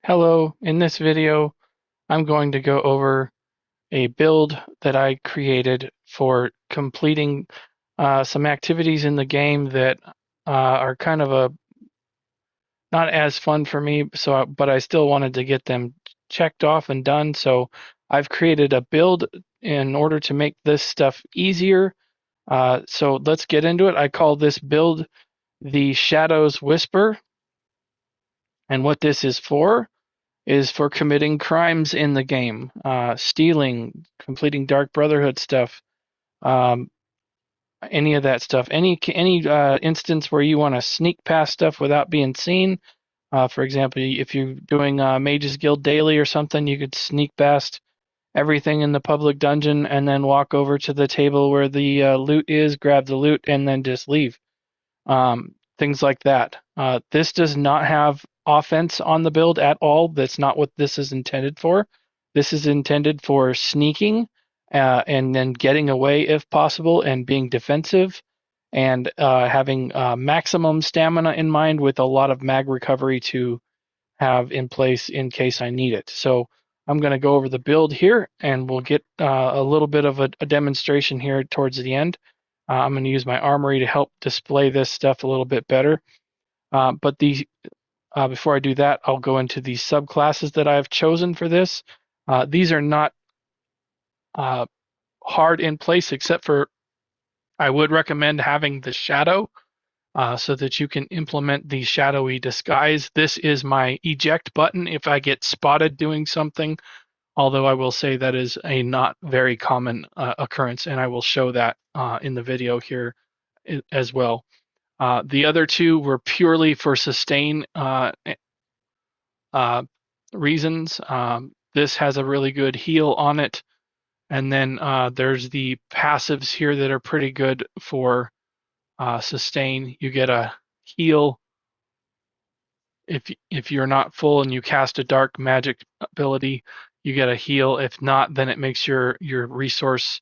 Hello, in this video, I'm going to go over a build that I created for completing some activities in the game that are kind of not as fun for me, but I still wanted to get them checked off and done. So I've created a build in order to make this stuff easier. So let's get into it. I call this build the Shadows Whisper, and what this is for committing crimes in the game, stealing, completing Dark Brotherhood stuff, um, any of that stuff. Any instance where you want to sneak past stuff without being seen. For example, if you're doing Mages Guild Daily or something, you could sneak past everything in the public dungeon and then walk over to the table where the loot is, grab the loot, and then just leave. Things like that. This does not have offense on the build at all. That's not what this is intended for. This is intended for sneaking and then getting away if possible and being defensive and having maximum stamina in mind with a lot of mag recovery to have in place in case I need it. So I'm going to go over the build here and we'll get a little bit of a demonstration here towards the end. I'm going to use my armory to help display this stuff a little bit better. But before I do that, I'll go into the subclasses that I've chosen for this. These are not hard in place, except for I would recommend having the shadow so that you can implement the shadowy disguise. This is my eject button if I get spotted doing something, although I will say that is a not very common occurrence, and I will show that in the video here as well. The other two were purely for sustain uh, reasons. This has a really good heal on it. And then there's the passives here that are pretty good for sustain. You get a heal if you're not full and you cast a dark magic ability. You get a heal. If not, then it makes your resource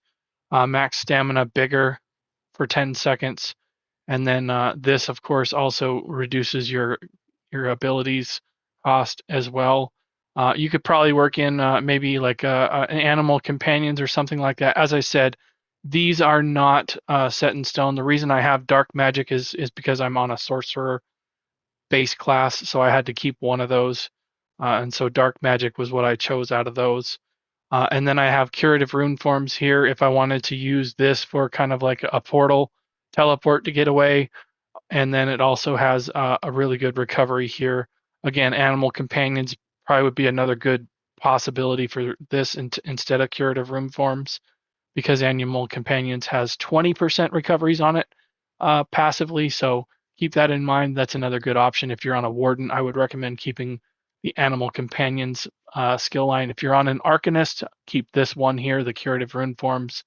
max stamina bigger for 10 seconds. And then this, of course, also reduces your abilities cost as well. You could probably work in maybe like an animal companions or something like that. As I said, these are not set in stone. The reason I have dark magic is because I'm on a sorcerer base class, so I had to keep one of those. And so dark magic was what I chose out of those. And then I have curative rune forms here if I wanted to use this for kind of like a portal teleport to get away. And then it also has a really good recovery here. Again, animal companions probably would be another good possibility for this instead of curative rune forms, because animal companions has 20% recoveries on it passively. So keep that in mind. That's another good option. If you're on a warden, I would recommend keeping the animal companions skill line. If you're on an arcanist, keep this one here, the curative rune forms.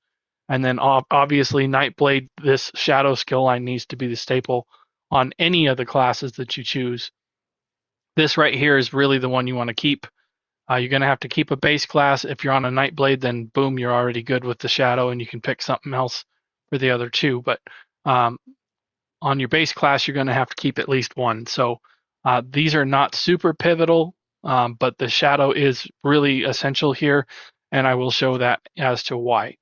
And then obviously Nightblade, this shadow skill line needs to be the staple on any of the classes that you choose. This right here is really the one you want to keep. You're going to have to keep a base class. If you're on a Nightblade, then boom, you're already good with the shadow and you can pick something else for the other two. But um, on your base class, you're going to have to keep at least one. So these are not super pivotal, but the shadow is really essential here, and I will show that as to why.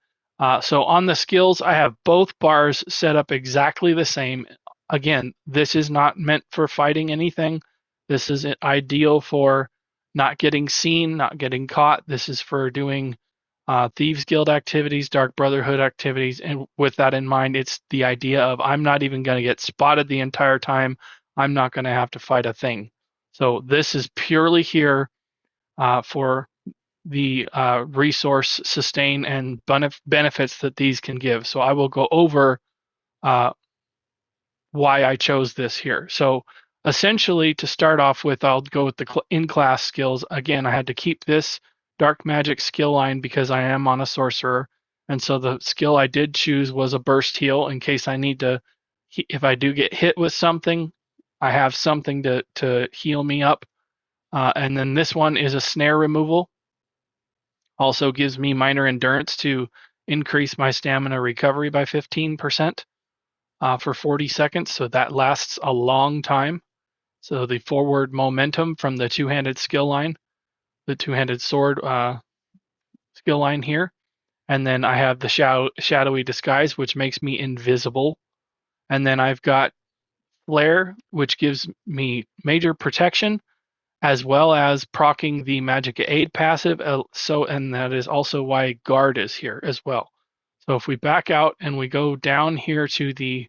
So on the skills, I have both bars set up exactly the same. Again, this is not meant for fighting anything. This is ideal for not getting seen, not getting caught. This is for doing Thieves Guild activities, Dark Brotherhood activities, and with that in mind, it's the idea of I'm not even going to get spotted the entire time. I'm not going to have to fight a thing. So this is purely here for the resource sustain and benefits that these can give. So I will go over uh, why I chose this here. So essentially, to start off with, I'll go with the in-class skills. Again, I had to keep this dark magic skill line because I am on a sorcerer. And so the skill I did choose was a burst heal in case I need to, if I do get hit with something, I have something to heal me up. And then this one is a snare removal. Also gives me minor endurance to increase my stamina recovery by 15%. For 40 seconds, so that lasts a long time. So the forward momentum from the two-handed skill line, the two-handed sword skill line here. And then I have the Shadowy Disguise, which makes me invisible. And then I've got Flare, which gives me major protection, as well as proccing the Magicka Aid passive. And that is also why Guard is here as well. So if we back out and we go down here to the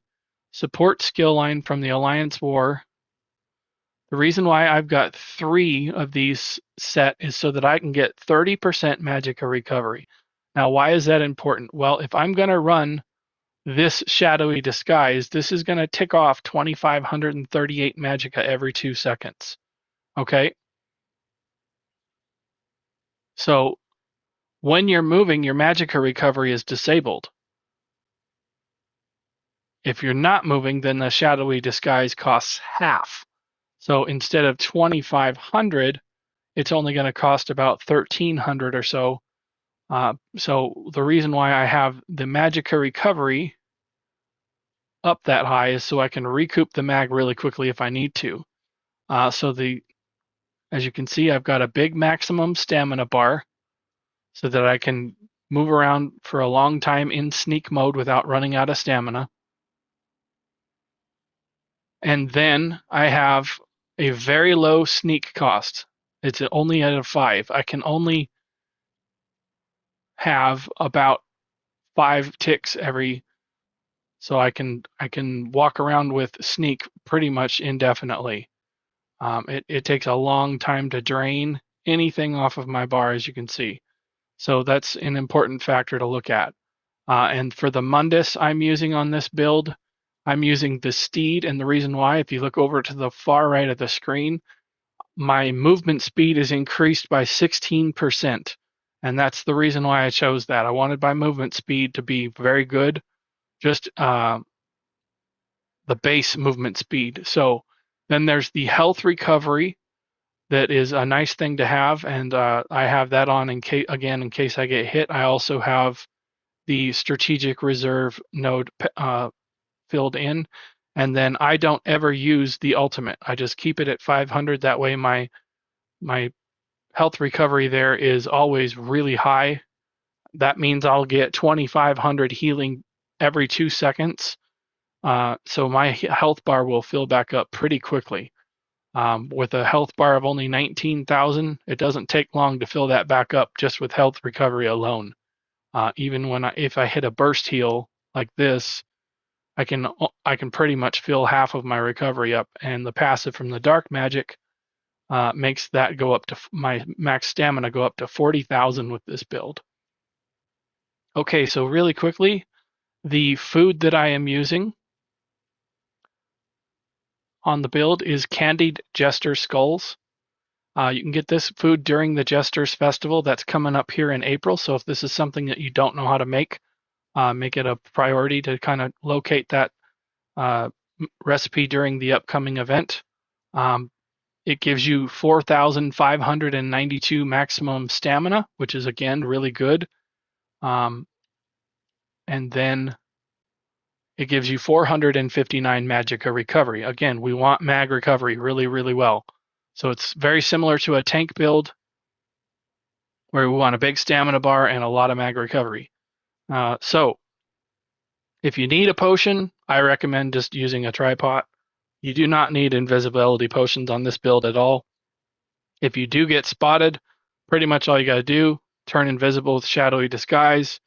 support skill line from the Alliance War, the reason why I've got 3 of these set is so that I can get 30% Magicka recovery. Now, why is that important? Well, if I'm going to run this Shadowy Disguise, this is going to tick off 2,538 Magicka every 2 seconds. Okay? So when you're moving, your Magicka recovery is disabled. If you're not moving, then the Shadowy Disguise costs half. So instead of 2,500, it's only going to cost about 1,300 or so. So the reason why I have the Magicka recovery up that high is so I can recoup the mag really quickly if I need to. As you can see, I've got a big maximum stamina bar so that I can move around for a long time in sneak mode without running out of stamina. And then I have a very low sneak cost. It's only at a 5. I can only have about 5 ticks every, so I can walk around with sneak pretty much indefinitely. It takes a long time to drain anything off of my bar, as you can see. So that's an important factor to look at. And for the Mundus I'm using on this build, I'm using the Steed, and the reason why, if you look over to the far right of the screen, my movement speed is increased by 16%. And that's the reason why I chose that. I wanted my movement speed to be very good, just the base movement speed. So then there's the health recovery, that is a nice thing to have, and I have that on in case I get hit. I also have the strategic reserve node filled in, and then I don't ever use the ultimate. I just keep it at 500. That way my health recovery there is always really high. That means I'll get 2,500 healing every 2 seconds. So my health bar will fill back up pretty quickly. With a health bar of only 19,000, it doesn't take long to fill that back up just with health recovery alone. Even if I hit a burst heal like this, I can pretty much fill half of my recovery up, and the passive from the dark magic makes that go up to my max stamina go up to 40,000 with this build. Okay, so really quickly, the food that I am using on the build is candied jester skulls. You can get this food during the Jesters Festival that's coming up here in April. So if this is something that you don't know how to make it a priority to kind of locate that recipe during the upcoming event. It gives you 4,592 maximum stamina, which is, again, really good. And then it gives you 459 magicka recovery. Again, we want mag recovery really, really well. So it's very similar to a tank build, where we want a big stamina bar and a lot of mag recovery. So if you need a potion, I recommend just using a tripod. You do not need invisibility potions on this build at all. If you do get spotted, pretty much all you got to do, turn invisible with Shadowy Disguise,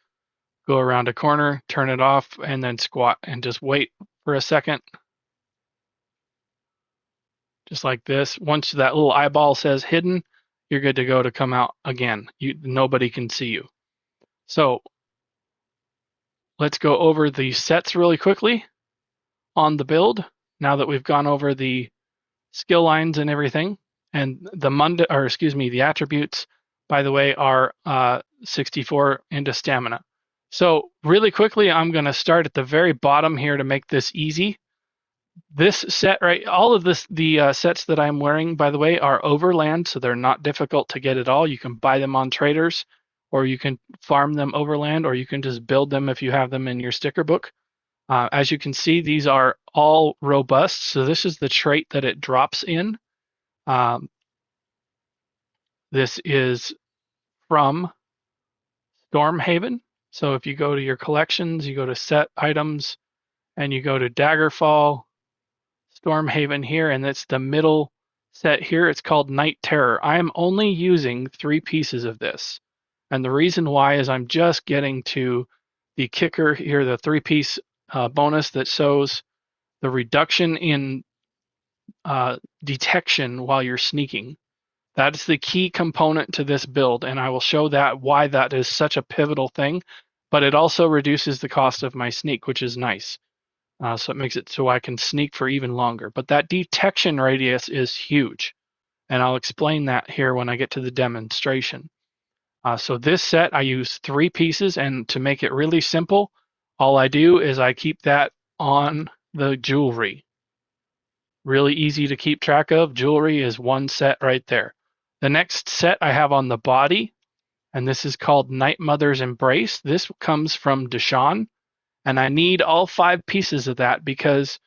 go around a corner, turn it off, and then squat and just wait for a second. Just like this. Once that little eyeball says hidden, you're good to go to come out again. Nobody can see you. So let's go over the sets really quickly on the build, now that we've gone over the skill lines and everything. And the attributes, by the way, are 64 into stamina. So really quickly, I'm going to start at the very bottom here to make this easy. This set, right, all of the sets that I'm wearing, by the way, are Overland, so they're not difficult to get at all. You can buy them on traders, or you can farm them Overland, or you can just build them if you have them in your sticker book. As you can see, these are all robust. So this is the trait that it drops in. This is from Stormhaven. So if you go to your collections, you go to set items, and you go to Daggerfall, Stormhaven here, and it's the middle set here. It's called Night Terror. I am only using 3 pieces of this. And the reason why is I'm just getting to the kicker here, the 3-piece bonus that shows the reduction in detection while you're sneaking. That's the key component to this build, and I will show that why that is such a pivotal thing. But it also reduces the cost of my sneak, which is nice. So it makes it so I can sneak for even longer. But that detection radius is huge, and I'll explain that here when I get to the demonstration. So this set, I use 3 pieces, and to make it really simple, all I do is I keep that on the jewelry. Really easy to keep track of. Jewelry is 1 set right there. The next set I have on the body, and this is called Night Mother's Embrace. This comes from Deshaan, and I need all 5 pieces of that because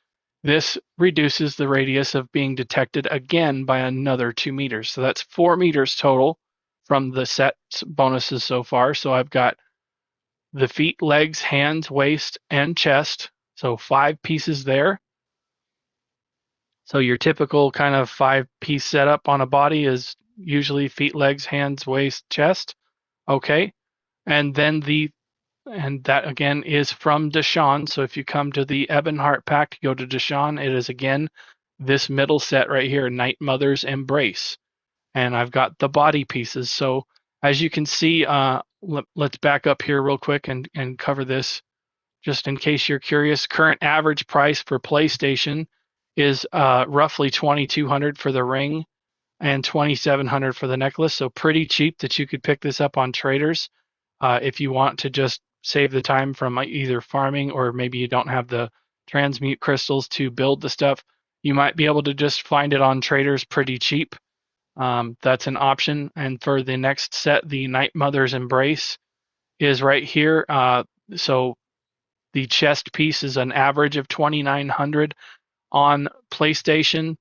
this reduces the radius of being detected again by another 2 meters. So that's 4 meters total from the set bonuses so far. So I've got the feet, legs, hands, waist, and chest. So 5 pieces there. So your typical kind of 5-piece setup on a body is usually feet, legs, hands, waist, chest. Okay. And then and that again is from Deshaan. So if you come to the Ebonheart pack, go to Deshaan, it is again this middle set right here, Night Mother's Embrace. And I've got the body pieces. So as you can see, let's back up here real quick and cover this just in case you're curious. Current average price for PlayStation is roughly $2,200 for the ring and $2,700 for the necklace. So pretty cheap that you could pick this up on traders if you want to just save the time from either farming or maybe you don't have the transmute crystals to build the stuff. You might be able to just find it on traders pretty cheap. That's an option. And for the next set, the Night Mother's Embrace is right here. So the chest piece is an average of 2,900 on PlayStation,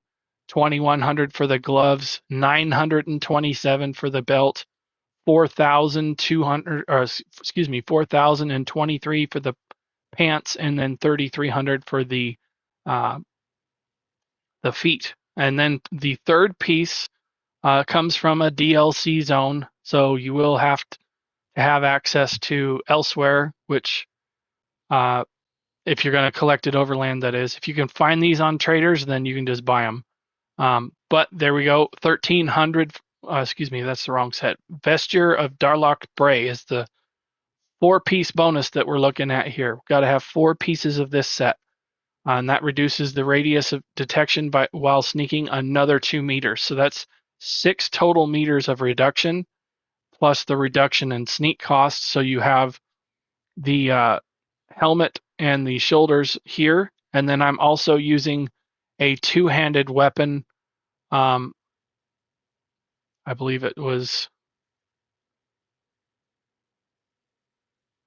2,100 for the gloves, 927 for the belt, 4,200, or excuse me, 4,023 for the pants, and then 3,300 for uh, the feet. And then the third piece comes from a DLC zone, so you will have to have access to elsewhere, which if you're going to collect it overland, that is. If you can find these on traders, then you can just buy them. But there we go, 1,300. Excuse me, that's the wrong set. Vesture of Darloc Brae is the 4-piece bonus that we're looking at here. We've got to have 4 pieces of this set, and that reduces the radius of detection while sneaking another 2 meters. So that's 6 total meters of reduction, plus the reduction in sneak costs. So you have the helmet and the shoulders here, and then I'm also using a 2-handed weapon. I believe it was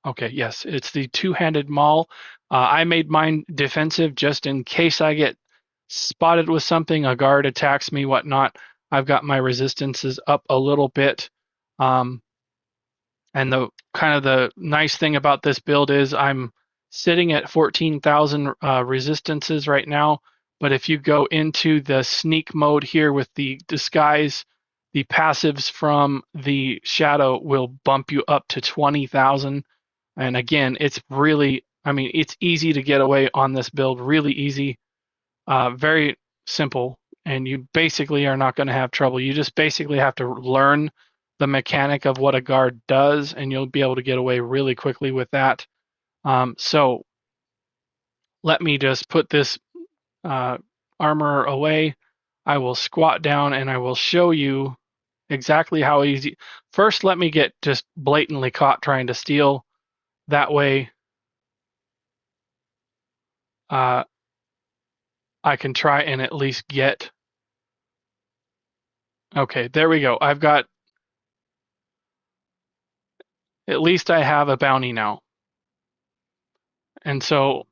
okay. Yes, it's the 2-handed maul. I made mine defensive just in case I get spotted with something, a guard attacks me, whatnot. I've got my resistances up a little bit. And the kind of the nice thing about this build is I'm sitting at 14,000 resistances right now. But if you go into the sneak mode here with the disguise, the passives from the shadow will bump you up to 20,000. And again, it's really, I mean, it's easy to get away on this build, really easy, very simple. And you basically are not going to have trouble. You just basically have to learn the mechanic of what a guard does, and you'll be able to get away really quickly with that. So let me just put this armor away. I will squat down and I will show you exactly how easy. First, let me get just blatantly caught trying to steal. That way, uh, I can try and at least get. Okay, there we go. I've got. At least I have a bounty now. And so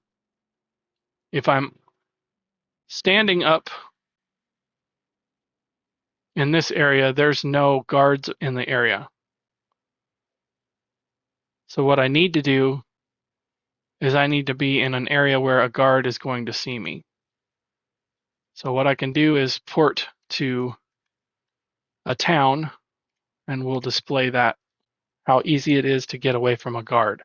if I'm standing up in this area, there's no guards in the area. So what I need to do is I need to be in an area where a guard is going to see me. So what I can do is port to a town, and we'll display that, how easy it is to get away from a guard.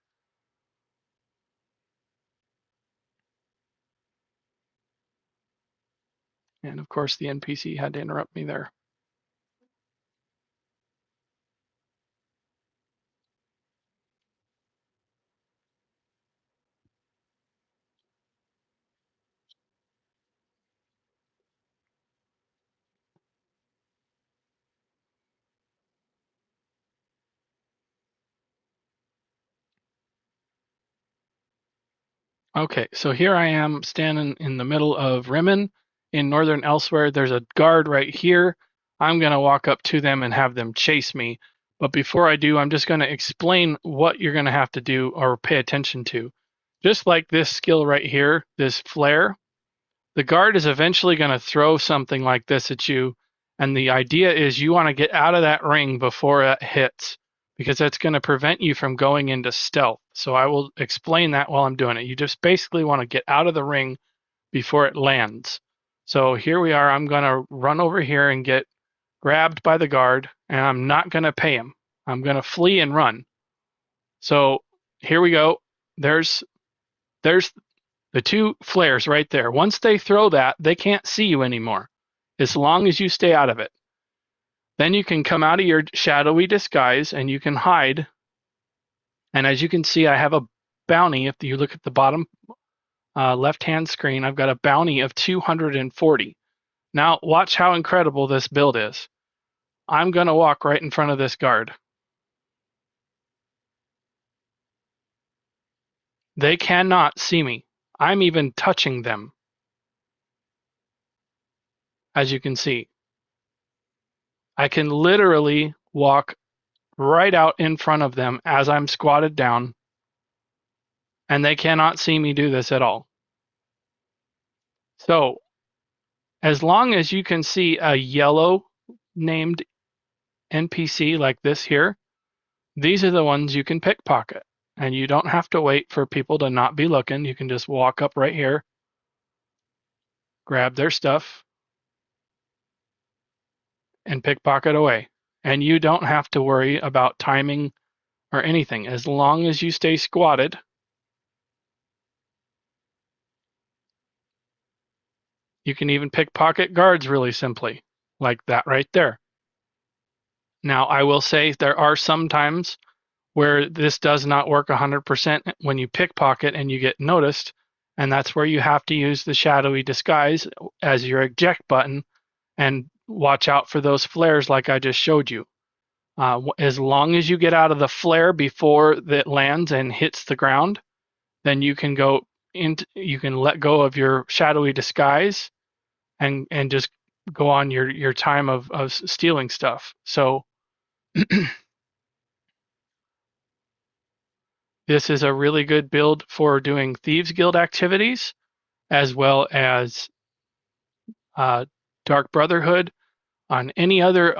And of course the NPC had to interrupt me there. Okay, so here I am standing in the middle of Rimmen in northern Elsewhere. There's a guard right here. I'm going to walk up to them and have them chase me. But before I do, I'm just going to explain what you're going to have to do or pay attention to. Just like this skill right here, this flare, the guard is eventually going to throw something like this at you. And the idea is you want to get out of that ring before it hits, because that's going to prevent you from going into stealth. So I will explain that while I'm doing it. You just basically want to get out of the ring before it lands. So here we are. I'm going to run over here and get grabbed by the guard, and I'm not going to pay him. I'm going to flee and run. So here we go. There's the two flares right there. Once they throw that, they can't see you anymore, as long as you stay out of it. Then you can come out of your shadowy disguise and you can hide. And as you can see, I have a bounty. If you look at the bottom left-hand screen, I've got a bounty of 240. Now, watch how incredible this build is. I'm going to walk right in front of this guard. They cannot see me. I'm even touching them, as you can see. I can literally walk right out in front of them as I'm squatted down, and they cannot see me do this at all. So, as long as you can see a yellow named NPC like this here, these are the ones you can pickpocket. And you don't have to wait for people to not be looking. You can just walk up right here, grab their stuff, and pickpocket away. And you don't have to worry about timing or anything. As long as you stay squatted, you can even pickpocket guards really simply, like that right there. Now, I will say there are some times where this does not work 100% when you pickpocket and you get noticed, and that's where you have to use the Shadowy Disguise as your eject button and watch out for those flares like I just showed you. As long as you get out of the flare before it lands and hits the ground, then you can go into, you can let go of your Shadowy Disguise and just go on your time of stealing stuff. So this is a really good build for doing Thieves Guild activities, as well as Dark Brotherhood. On any other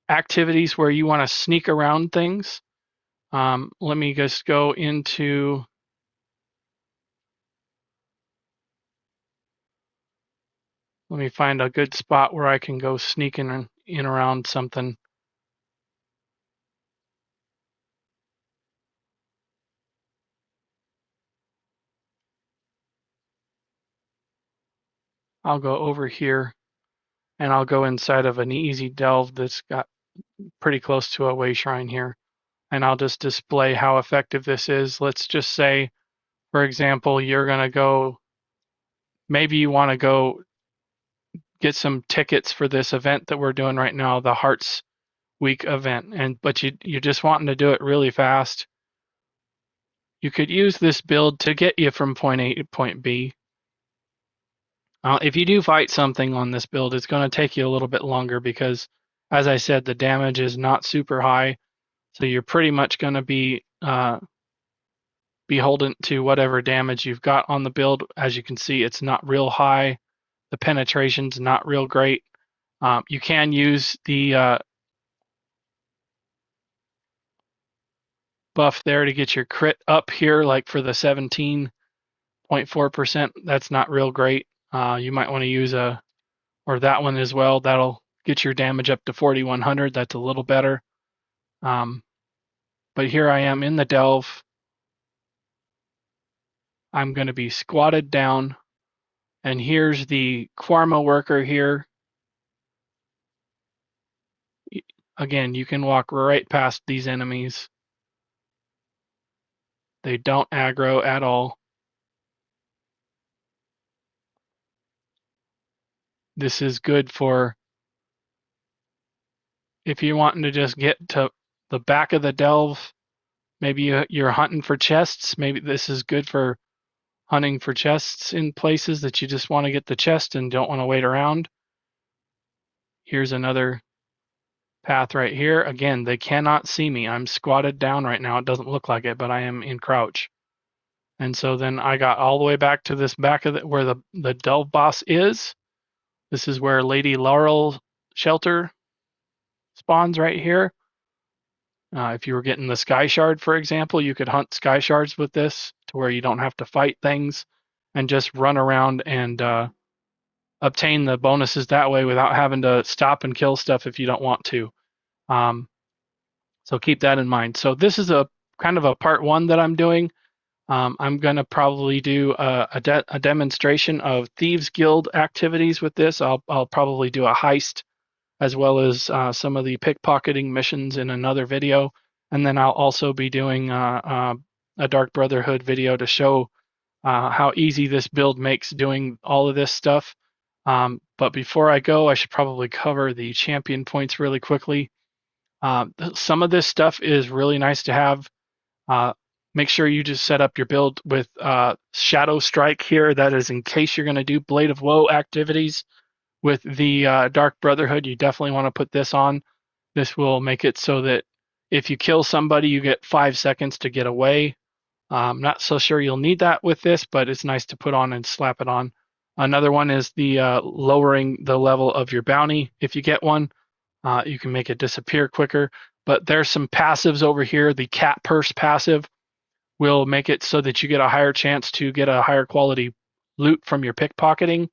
activities where you want to sneak around things, let me just go into. Let me find a good spot where I can go sneaking in around something. I'll go over here and I'll go inside of an easy delve that's got pretty close to a way shrine here. And I'll just display how effective this is. Let's just say, for example, you're going to go, maybe you want to go get some tickets for this event that we're doing right now, the Hearts Week event, but you're just wanting to do it really fast. You could use this build to get you from point A to point B. If you do fight something on this build, it's going to take you a little bit longer because, as I said, the damage is not super high. So you're pretty much going to be beholden to whatever damage you've got on the build. As you can see, it's not real high. The penetration's not real great. You can use the buff there to get your crit up here, like for the 17.4%. That's not real great. You might want to use or that one as well. That'll get your damage up to 4100. That's a little better. But here I am in the delve. I'm going to be squatted down, and here's the Quarma worker here. Again, you can walk right past these enemies. They don't aggro at all. This is good for if you're wanting to just get to the back of the delve. Maybe you're hunting for chests. Maybe this is good for hunting for chests in places that you just want to get the chest and don't want to wait around. Here's another path right here. Again, they cannot see me. I'm squatted down right now. It doesn't look like it, but I am in crouch. And so then I got all the way back to this back of where the delve boss is. This is where Lady Laurel shelter spawns right here. If you were getting the sky shard, for example, you could hunt sky shards with this to where you don't have to fight things and just run around and obtain the bonuses that way without having to stop and kill stuff if you don't want to. So keep that in mind. So this is a kind of a part one that I'm doing. I'm going to probably do a demonstration of Thieves Guild activities with this. I'll probably do a heist as well as some of the pickpocketing missions in another video. And then I'll also be doing a Dark Brotherhood video to show how easy this build makes doing all of this stuff. But before I go, I should probably cover the champion points really quickly. Some of this stuff is really nice to have. Make sure you just set up your build with Shadow Strike here. That is in case you're going to do Blade of Woe activities with the Dark Brotherhood. You definitely want to put this on. This will make it so that if you kill somebody, you get 5 seconds to get away. I'm not so sure you'll need that with this, but it's nice to put on and slap it on. Another one is the lowering the level of your bounty. If you get one, you can make it disappear quicker. But there's some passives over here. The cat purse passive will make it so that you get a higher chance to get a higher quality loot from your pickpocketing.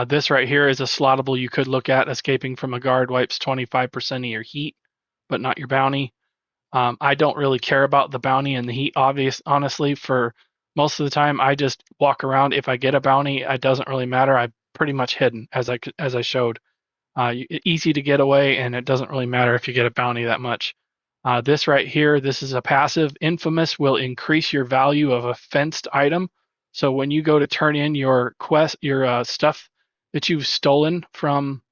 This right here is a slottable you could look at. Escaping from a guard wipes 25% of your heat, but not your bounty. I don't really care about the bounty and the heat, honestly. For most of the time, I just walk around. If I get a bounty, it doesn't really matter. I'm pretty much hidden, as I showed. Easy to get away, and it doesn't really matter if you get a bounty that much. This right here, this is a passive. Infamous will increase your value of a fenced item. So when you go to turn in your quest, your stuff that you've stolen from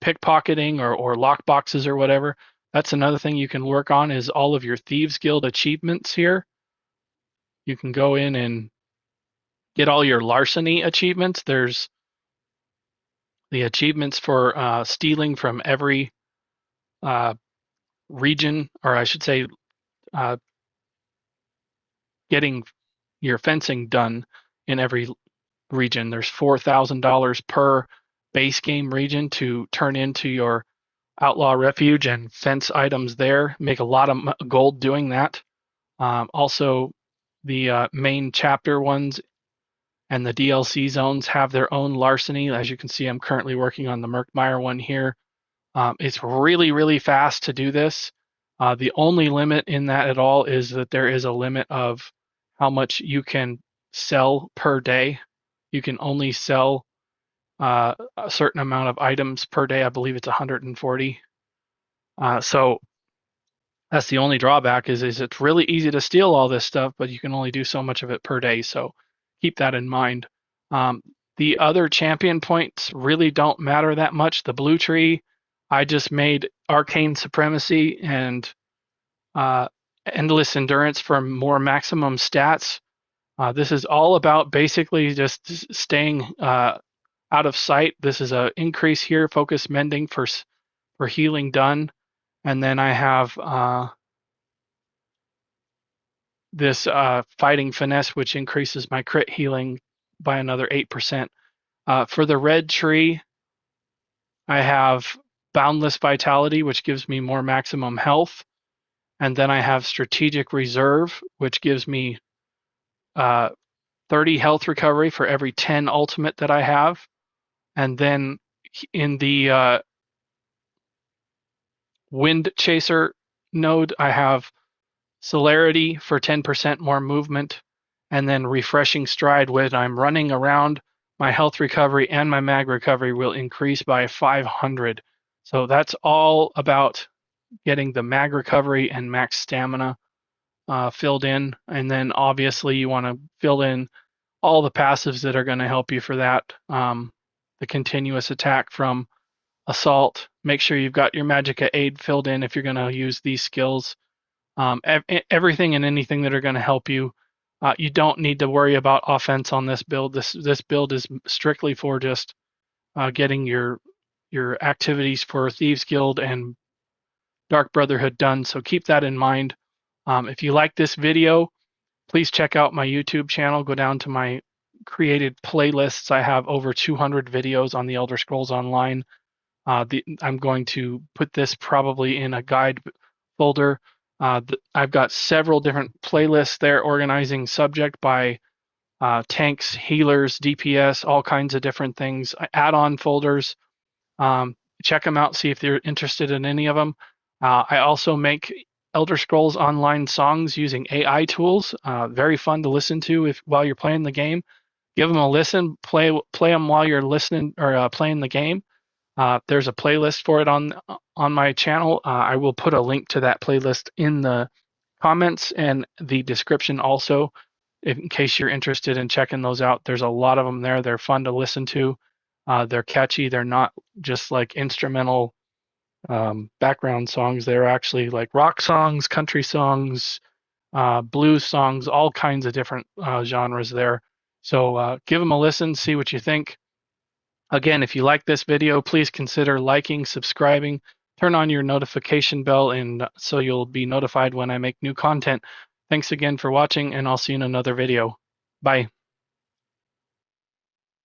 pickpocketing or lock boxes or whatever, that's another thing you can work on is all of your Thieves Guild achievements here. You can go in and get all your larceny achievements. There's the achievements for stealing from every region, or I should say getting your fencing done in every region. There's $4,000 per base game region to turn into your outlaw refuge and fence items there. Make a lot of gold doing that. Also, the main chapter ones and the DLC zones have their own larceny. As you can see, I'm currently working on the Merkmeyer one here. It's really, really fast to do this. The only limit in that at all is that there is a limit of how much you can sell per day. You can only sell a certain amount of items per day. I believe it's 140. So that's the only drawback is it's really easy to steal all this stuff, but you can only do so much of it per day. So keep that in mind. The other champion points really don't matter that much. The blue tree, I just made Arcane Supremacy and Endless Endurance for more maximum stats. This is all about basically just staying out of sight. This is an increase here, focus mending for healing done. And then I have this fighting finesse, which increases my crit healing by another 8%. For the red tree, I have Boundless Vitality, which gives me more maximum health. And then I have Strategic Reserve, which gives me 30 health recovery for every 10 ultimate that I have. And then in the Wind Chaser node, I have Celerity for 10% more movement, and then Refreshing Stride. When I'm running around, my health recovery and my mag recovery will increase by 500. So that's all about getting the mag recovery and max stamina filled in. And then obviously you want to fill in all the passives that are going to help you for that. The continuous attack from Assault. Make sure you've got your magicka aid filled in if you're going to use these skills. Everything and anything that are going to help you. You don't need to worry about offense on this build. This build is strictly for just getting your activities for Thieves Guild and Dark Brotherhood done. So keep that in mind. If you like this video, please check out my YouTube channel. Go down to my created playlists. I have over 200 videos on the Elder Scrolls Online. I'm going to put this probably in a guide folder. I've got several different playlists there organizing subject by tanks, healers, DPS, all kinds of different things, add-on folders. Check them out, see if you're interested in any of them. I also make Elder Scrolls Online songs using AI tools. Very fun to listen to while you're playing the game. Give them a listen, play them while you're listening or playing the game. There's a playlist for it on my channel. I will put a link to that playlist in the comments and the description also, in case you're interested in checking those out. There's a lot of them there. They're fun to listen to. They're catchy. They're not just like instrumental background songs. They're actually like rock songs, country songs, blues songs, all kinds of different genres there. So give them a listen, see what you think. Again, if you like this video, please consider liking, subscribing, turn on your notification bell, and so you'll be notified when I make new content. Thanks again for watching, and I'll see you in another video. Bye.